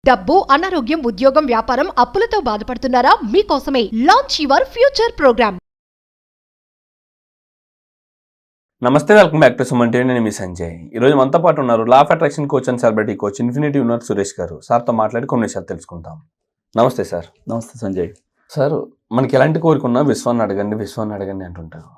డబ్బు, అనారోగ్యం, ఉద్యోగం, వ్యాపారం, అప్పులతో బాధపడుతున్నారా? మీకోసమే లాంచ్ యువర్ ఫ్యూచర్ ప్రోగ్రామ్. నమస్తే, welcome back to Suman TV. నేను మీ సంజయ్. ఈరోజు మనతో పాటు ఉన్నారు law of attraction coach and celebrity coach infinity universe Suresh గారు. సార్తో మాట్లాడి కొన్ని విషయాలు తెలుసుకుంటాం. నమస్తే సార్. నమస్తే సంజయ్. సార్, మనకి ఎలాంటి కోరిక ఉన్నా విశ్వాన్ని అడగండి అంటుంటారు.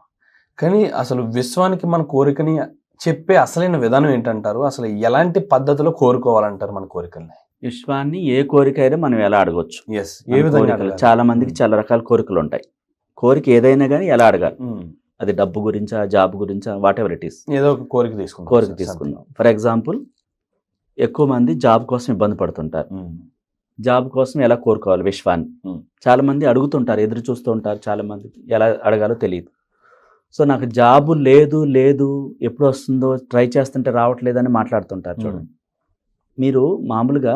కానీ అసలు విశ్వానికి మన కోరికని చెప్పే అసలైన విధానం ఏంటంటారు? అసలు ఎలాంటి పద్ధతిలో కోరుకోవాలంటారు మన కోరికల్ని? విశ్వాన్ని ఏ కోరిక అయినా మనం ఎలా అడగొచ్చు? ఏ విధంగా? చాలా మందికి చాలా రకాల కోరికలు ఉంటాయి. కోరిక ఏదైనా కానీ ఎలా అడగాలి? అది డబ్బు గురించా, జాబ్ గురించా, వాట్ ఎవర్ ఇట్ ఈస్, ఏదో ఒక కోరిక తీసుకుందాం. ఫర్ ఎగ్జాంపుల్, ఎక్కువ మంది జాబ్ కోసం ఇబ్బంది పడుతుంటారు. జాబ్ కోసం ఎలా కోరుకోవాలి విశ్వాన్ని? చాలా మంది అడుగుతుంటారు, ఎదురు చూస్తూ ఉంటారు. చాలా మందికి ఎలా అడగాలో తెలియదు. సో నాకు జాబు లేదు ఎప్పుడు వస్తుందో ట్రై చేస్తుంటే రావట్లేదని మాట్లాడుతుంటారు. చూడండి, మీరు మామూలుగా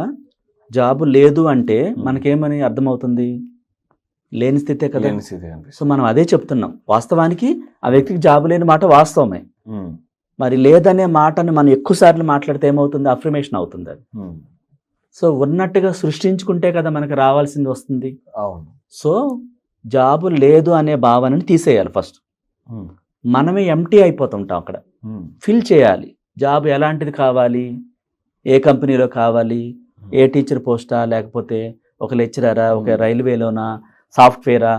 జాబు లేదు అంటే మనకేమని అర్థమవుతుంది? లేని స్థితే కదా. సో మనం అదే చెప్తున్నాం. వాస్తవానికి ఆ వ్యక్తికి జాబు లేని మాట వాస్తవమే. మరి లేదనే మాటని మనం ఎక్కువసార్లు మాట్లాడితే ఏమవుతుంది? అఫర్మేషన్ అవుతుంది అది. సో ఉన్నట్టుగా సృష్టించుకుంటే కదా మనకు రావాల్సింది వస్తుంది. అవును. సో జాబు లేదు అనే భావనని తీసేయాలి ఫస్ట్. మనమే ఎంటీ అయిపోతుంటాం. అక్కడ ఫిల్ చేయాలి. జాబ్ ఎలాంటిది కావాలి, ఏ కంపెనీలో కావాలి, ఏ టీచర్ పోస్టా, లేకపోతే ఒక లెక్చరరా, ఒక రైల్వేలోనా, సాఫ్ట్వేరా,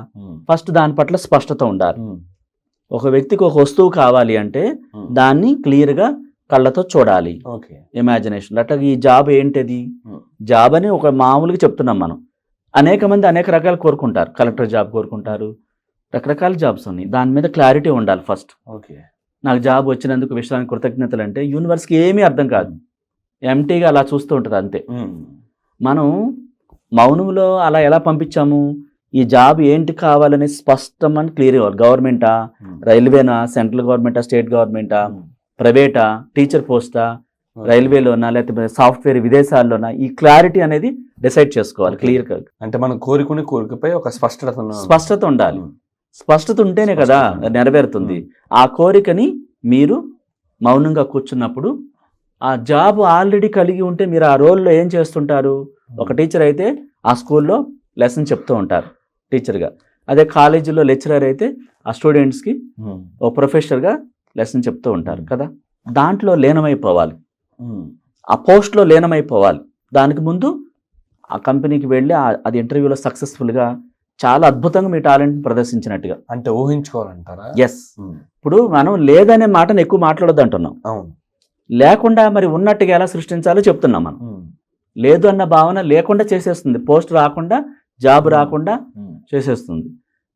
ఫస్ట్ దాని పట్ల స్పష్టత ఉండాలి. ఒక వ్యక్తికి ఒక వస్తువు కావాలి అంటే దాన్ని క్లియర్గా కళ్ళతో చూడాలి. ఇమాజినేషన్. అట్లా ఈ జాబ్ ఏంటిది? జాబ్ అని ఒక మామూలుగా చెప్తున్నాం మనం. అనేక మంది అనేక రకాలు కోరుకుంటారు. కలెక్టర్ జాబ్ కోరుకుంటారు, రకరకాల జాబ్స్ ఉన్నాయి. దాని మీద క్లారిటీ ఉండాలి ఫస్ట్. నాకు జాబ్ వచ్చినందుకు విశ్వానికి కృతజ్ఞతలు అంటే యూనివర్స్కి ఏమీ అర్థం కాదు. ఎంటీగా అలా చూస్తూ ఉంటుంది అంతే. మనం మౌనంలో అలా ఎలా పంపించాము? ఈ జాబ్ ఏంటి కావాలని స్పష్టమని క్లియర్ అవ్వాలి. గవర్నమెంటా, రైల్వేనా, సెంట్రల్ గవర్నమెంటా, స్టేట్ గవర్నమెంటా, ప్రైవేటా, టీచర్ పోస్టా, రైల్వేలోనా, లేకపోతే సాఫ్ట్వేర్ విదేశాల్లోనా, ఈ క్లారిటీ అనేది డిసైడ్ చేసుకోవాలి క్లియర్గా. అంటే మనం కోరుకునే కోరికపై ఒక స్పష్టత ఉండాలి. స్పష్టత ఉంటేనే కదా నెరవేరుతుంది. ఆ కోరికని మీరు మౌనంగా కూర్చున్నప్పుడు, ఆ జాబ్ ఆల్రెడీ కలిగి ఉంటే మీరు ఆ రోల్లో ఏం చేస్తుంటారు? ఒక టీచర్ అయితే ఆ స్కూల్లో లెసన్ చెప్తూ ఉంటారు టీచర్గా. అదే కాలేజీలో లెక్చరర్ అయితే ఆ స్టూడెంట్స్కి ఒక ప్రొఫెసర్గా లెసన్ చెప్తూ ఉంటారు కదా. దాంట్లో లీనమైపోవాలి, ఆ పోస్ట్లో లీనమైపోవాలి. దానికి ముందు ఆ కంపెనీకి వెళ్ళి అది ఇంటర్వ్యూలో సక్సెస్ఫుల్గా చాలా అద్భుతంగా మీ టాలెంట్ ప్రదర్శించినట్టుగా అంటే ఊహించుకోవాలంటారా? ఎస్. ఇప్పుడు మనం లేదనే మాటను ఎక్కువ మాట్లాడొద్దు అంటున్నాం. అవును. లేకుండా మరి ఉన్నట్టుగా ఎలా సృష్టించాలో చెప్తున్నాం మనం. లేదు అన్న భావన లేకుండా చేసేస్తుంది. పోస్ట్ రాకుండా, జాబ్ రాకుండా చేసేస్తుంది.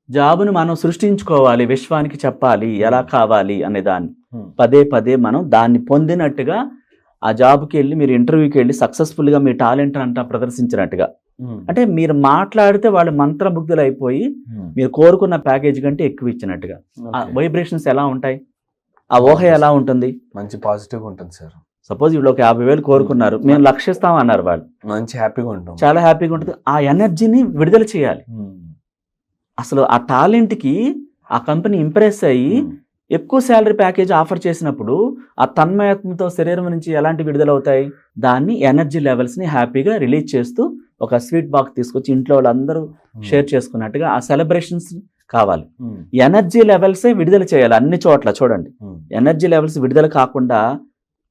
జాబును మనం సృష్టించుకోవాలి, విశ్వానికి చెప్పాలి ఎలా కావాలి అనే దాన్ని. పదే పదే మనం దాన్ని పొందినట్టుగా ఆ జాబ్కి వెళ్ళి, మీరు ఇంటర్వ్యూకి వెళ్ళి సక్సెస్ఫుల్గా మీ టాలెంట్ అంతా ప్రదర్శించినట్టుగా. అంటే మీరు మాట్లాడితే వాళ్ళు మంత్రముగ్ధులు అయిపోయి మీరు కోరుకున్న ప్యాకేజ్ కంటే ఎక్కువ ఇచ్చినట్టుగా. ఆ వైబ్రేషన్స్ ఎలా ఉంటాయి? ఆ ఊహ ఎలా ఉంటుంది? మంచి పాజిటివ్గా ఉంటుంది సార్. సపోజ్ ఇప్పుడు ఒక 50,000 కోరుకున్నారు, మేము లక్షిస్తాం అన్నారు వాళ్ళు. మంచి హ్యాపీగా ఉంటాం, చాలా హ్యాపీగా ఉంటుంది. ఆ ఎనర్జీని విడుదల చేయాలి. అసలు ఆ టాలెంట్కి ఆ కంపెనీ ఇంప్రెస్ అయ్యి ఎక్కువ శాలరీ ప్యాకేజ్ ఆఫర్ చేసినప్పుడు ఆ తన్మయత్వంతో శరీరం నుంచి ఎలాంటి విడుదల అవుతాయి? దాన్ని ఎనర్జీ లెవెల్స్ని హ్యాపీగా రిలీజ్ చేస్తూ ఒక స్వీట్ బాక్స్ తీసుకొచ్చి ఇంట్లో వాళ్ళందరూ షేర్ చేసుకున్నట్టుగా ఆ సెలబ్రేషన్స్ కావాలి. ఎనర్జీ లెవెల్సే విడుదల చేయాలి అన్ని చోట్ల. చూడండి, ఎనర్జీ లెవెల్స్ విడుదల కాకుండా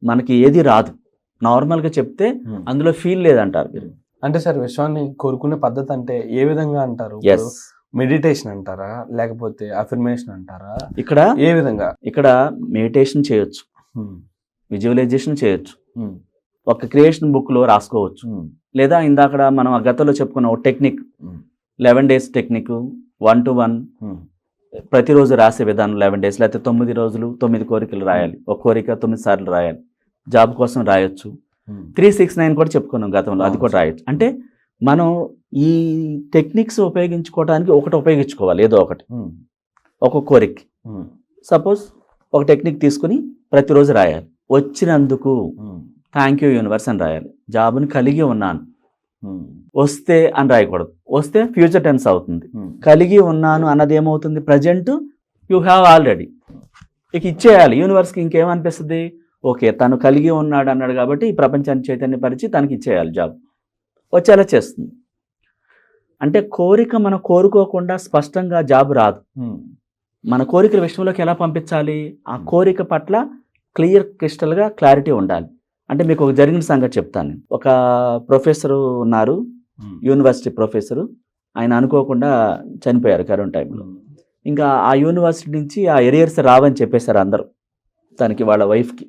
మనకి ఏది రాదు. నార్మల్గా చెప్తే అందులో ఫీల్ లేదంటారు మీరు. అంటే సార్, విశ్వాన్ని కోరుకునే పద్ధతి అంటే ఏ విధంగా అంటారు? మెడిటేషన్ అంటారా, లేకపోతే అఫర్మేషన్ అంటారా? ఇక్కడ ఏ విధంగా? ఇక్కడ మెడిటేషన్ చేయొచ్చు, విజువలైజేషన్ చేయొచ్చు, ఒక క్రియేషన్ బుక్లో రాసుకోవచ్చు, లేదా ఇందాక మనం ఆ గతంలో చెప్పుకున్న ఒక టెక్నిక్ 11 days టెక్నిక్, 1 to 1 ప్రతిరోజు రాసే విధానం 11 days, లేకపోతే 9 రోజులు 9 కోరికలు రాయాలి. ఒక కోరిక 9 సార్లు రాయాలి. జాబ్ కోసం రాయొచ్చు. 369 కూడా చెప్పుకున్నాం గతంలో, అది కూడా రాయొచ్చు. అంటే మనం ఈ టెక్నిక్స్ ఉపయోగించుకోవడానికి ఒకటి ఉపయోగించుకోవాలి, ఏదో ఒకటి. ఒక కోరిక సపోజ్ ఒక టెక్నిక్ తీసుకుని ప్రతిరోజు రాయాలి. వచ్చినందుకు థ్యాంక్ యూ యూనివర్స్ అని రాయాలి. జాబ్ని కలిగి ఉన్నాను, వస్తే అని రాయకూడదు. వస్తే ఫ్యూచర్ టెన్స్ అవుతుంది. కలిగి ఉన్నాను అన్నది ఏమవుతుంది? Present you have already. ఇక ఇచ్చేయాలి యూనివర్స్కి. ఇంకేమనిపిస్తుంది? ఓకే, తను కలిగి ఉన్నాడు అన్నాడు కాబట్టి ఈ ప్రపంచాన్ని చైతన్యపరిచి తనకి ఇచ్చేయాలి జాబ్. వచ్చేలా చేస్తుంది. అంటే కోరిక మనం కోరుకోకుండా స్పష్టంగా జాబ్ రాదు. మన కోరికల విషయంలోకి ఎలా పంపించాలి? ఆ కోరిక పట్ల క్రిస్టల్గా క్లారిటీ ఉండాలి. అంటే మీకు ఒక జరిగిన సంగతి చెప్తాను. ఒక ప్రొఫెసరు ఉన్నారు, యూనివర్సిటీ ప్రొఫెసరు. ఆయన అనుకోకుండా చనిపోయారు కరోనా టైంలో. ఇంకా ఆ యూనివర్సిటీ నుంచి ఆ ఎరియర్స్ రావని చెప్పేశారు అందరూ తనకి, వాళ్ళ వైఫ్కి.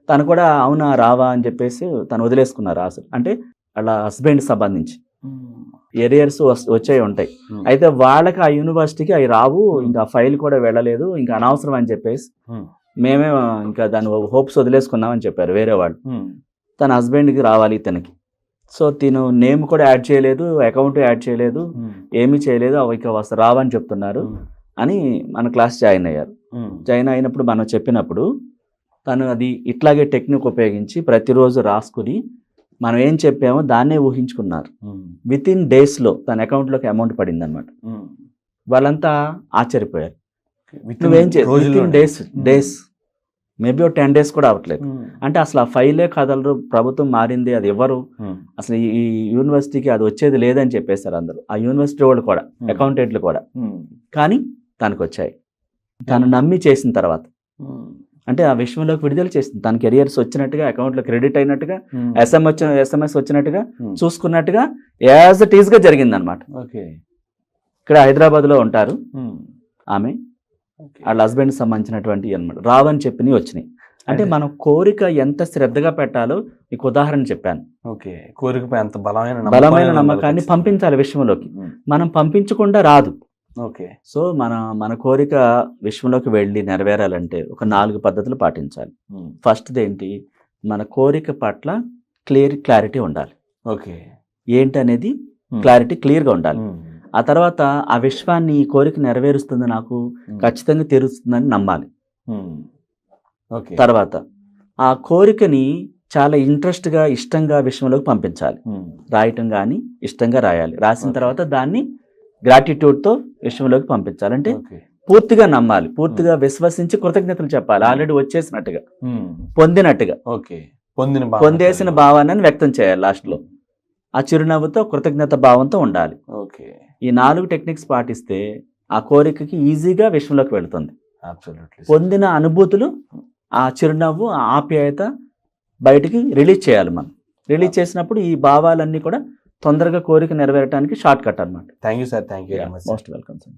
తను కూడా అవునా రావా అని చెప్పేసి తను వదిలేసుకున్నారు అసలు. అంటే వాళ్ళ హస్బెండ్ సంబంధించి ఎరియర్స్ వచ్చాయి ఉంటాయి. అయితే వాళ్ళకి ఆ యూనివర్సిటీకి అవి రావు, ఇంకా ఫైల్ కూడా వెళ్ళలేదు, ఇంకా అనవసరం అని చెప్పేసి మేమే ఇంకా దాని హోప్స్ వదిలేసుకున్నామని చెప్పారు వేరే వాళ్ళు. తన హస్బెండ్కి రావాలి ఇతనికి. సో తిను నేమ్ కూడా యాడ్ చేయలేదు, అకౌంట్ యాడ్ చేయలేదు, ఏమీ చేయలేదు, అవి ఇక రావని చెప్తున్నారు అని మన క్లాస్ జాయిన్ అయ్యారు. జాయిన్ అయినప్పుడు మనం చెప్పినప్పుడు తను అది ఇట్లాగే టెక్నిక్ ఉపయోగించి ప్రతిరోజు రాసుకుని మనం ఏం చెప్పామో దాన్నే ఊహించుకున్నారు. విత్ ఇన్ డేస్లో తన అకౌంట్లోకి అమౌంట్ పడింది అనమాట. వాళ్ళంతా ఆశ్చర్యపోయారు. నువ్వేం డేస్ మేబీ 10 days కూడా అవ్వట్లేదు. అంటే అసలు ఆ ఫైలే కదలరు, ప్రభుత్వం మారింది, అది ఎవరు అసలు ఈ యూనివర్సిటీకి అది వచ్చేది లేదని చెప్పేశారు అందరూ, ఆ యూనివర్సిటీ వాళ్ళు కూడా, అకౌంటెంట్లు కూడా. కానీ తనకు వచ్చాయి. తను నమ్మి చేసిన తర్వాత అంటే ఆ విషయంలోకి విడుదల చేసింది. తన కెరియర్స్ వచ్చినట్టుగా, అకౌంట్లో క్రెడిట్ అయినట్టుగా, SMS వచ్చినట్టుగా, చూసుకున్నట్టుగా యాజ్ ఇట్ ఈస్గా జరిగింది అనమాట. ఇక్కడ హైదరాబాద్లో ఉంటారు ఆమె. వాళ్ళ హస్బెండ్ సంబంధించినటువంటి అనమాట రావని చెప్పినవి వచ్చినాయి. అంటే మనం కోరిక ఎంత శ్రద్ధగా పెట్టాలో మీకు ఉదాహరణ చెప్పాను. కోరికపై అంత బలమైన నమ్మకాన్ని పంపించాలి విషయంలోకి. మనం పంపించకుండా రాదు. సో మన కోరిక విషయంలోకి వెళ్ళి నెరవేరాలంటే ఒక 4 పద్ధతులు పాటించాలి. ఫస్ట్ది ఏంటి? మన కోరిక పట్ల క్లారిటీ ఉండాలి. ఏంటి అనేది క్లియర్గా ఉండాలి. ఆ తర్వాత ఆ విశ్వాన్ని ఈ కోరిక నెరవేరుస్తుంది, నాకు ఖచ్చితంగా తీరుస్తుందని నమ్మాలి. తర్వాత ఆ కోరికని చాలా ఇంట్రెస్ట్గా, ఇష్టంగా విషయంలోకి పంపించాలి. రాయటం కానీ ఇష్టంగా రాయాలి. రాసిన తర్వాత దాన్ని గ్రాటిట్యూడ్తో విషయంలోకి పంపించాలి. అంటే పూర్తిగా నమ్మాలి, పూర్తిగా విశ్వసించి కృతజ్ఞతలు చెప్పాలి. ఆల్రెడీ వచ్చేసినట్టుగా, పొందినట్టుగా, పొందేసిన భావాన్ని వ్యక్తం చేయాలి. లాస్ట్లో ఆ చిరునవ్వుతో, కృతజ్ఞత భావంతో ఉండాలి. ఈ 4 టెక్నిక్స్ పాటిస్తే ఆ కోరికకి ఈజీగా విషయంలోకి వెళుతుంది. పొందిన అనుభూతులు, ఆ చిరునవ్వు, ఆ ఆప్యాయత బయటికి రిలీజ్ చేయాలి. మనం రిలీజ్ చేసినప్పుడు ఈ భావాలన్నీ కూడా తొందరగా కోరిక నెరవేరడానికి షార్ట్ కట్ అనమాట. Thank you sir. Thank you. Most welcome sir.